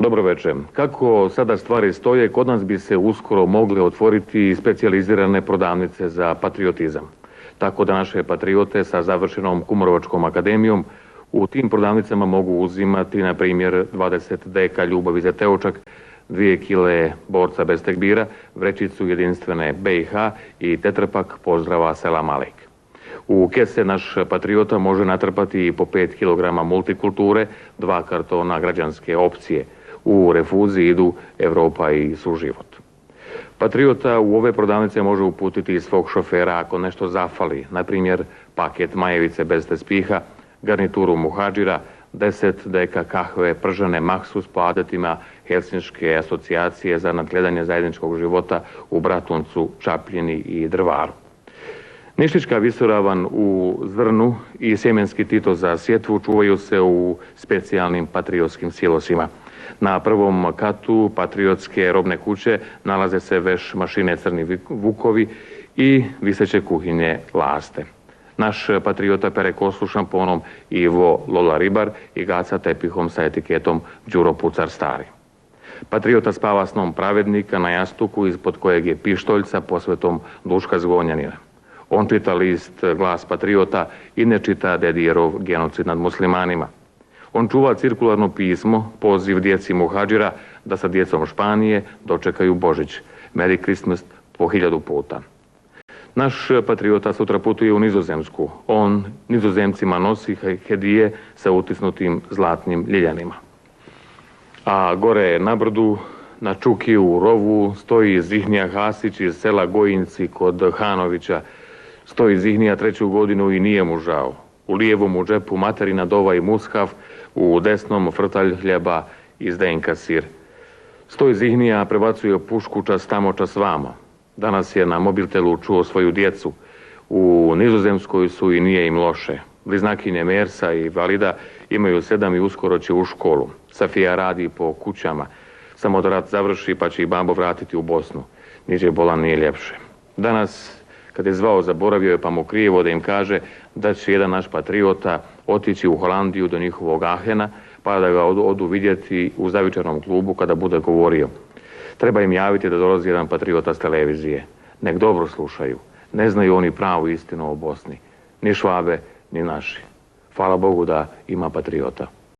Dobro večer. Kako sada stvari stoje, kod nas bi se uskoro mogle otvoriti specijalizirane prodavnice za patriotizam. Tako da naše patriote sa završenom Kumrovačkom akademijom u tim prodavnicama mogu uzimati, na primjer, 20 deka ljubavi za Teočak, 2 kile borca bez tekbira, vrećicu jedinstvene BiH i tetrapak pozdrava selam alejk. U kese naš patriota može natrpati po 5 kg multikulture, 2 kartona građanske opcije. U refuziji idu Evropa i suživot. Patriota u ove prodavnice može uputiti svog šofera ako nešto zafali, na primjer paket majevice bez tespiha, garnituru muhadžira, 10 deka kahve pržene maksus po adetima Helsinške asocijacije za nadgledanje zajedničkog života u Bratuncu, Čapljini i Drvaru. Ništička visoravan u zrnu i sjemenski tito za sjetvu čuvaju se u specijalnim patriotskim silosima. Na prvom katu patriotske robne kuće nalaze se veš mašine Crni vukovi i viseće kuhinje Laste. Naš patriota pere kosu šamponom Ivo Lola Ribar i gaca tepihom sa etiketom Đuro Pucar Stari. Patriota spava snom pravednika na jastuku ispod kojeg je pištoljca posvetom Duška Zgonjanina. On čita list Glas patriota i ne čita Dedijerov genocid nad muslimanima. On čuva cirkularno pismo, poziv djeci muhadžira da sa djecom Španije dočekaju Božić, Merry Christmas po 1000 puta. Naš patriota sutra putuje u Nizozemsku. On Nizozemcima nosi hedije sa utisnutim zlatnim ljiljanima. A gore na brdu, na Čuki u rovu, stoji Zihnija Hasić iz sela Gojinci kod Hanovića. Stoji Zihnija 3. godinu i nije mu žao. U lijevom u džepu materina dova i mushaf, u desnom frtalj hljeba i zdenka sir. Stoji Zihnija, prebacuje pušku čas tamo čas vamo. Danas je na mobitelu čuo svoju djecu. U Nizozemskoj su i nije im loše. Bliznakinje Mersa i Valida imaju 7 i uskoro će u školu. Safija radi po kućama. Samo da rat završi pa će i babo vratiti u Bosnu. Niđe bolan nije ljepše. Danas, kad je zvao, zaboravio je pa mu krijevo da im kaže da će jedan naš patriota otići u Holandiju do njihovog Ahena pa da ga odu vidjeti u zavičarnom klubu kada bude govorio. Treba im javiti da dolazi jedan patriota s televizije. Nek dobro slušaju. Ne znaju oni pravu istinu o Bosni. Ni Švabe, ni naši. Hvala Bogu da ima patriota.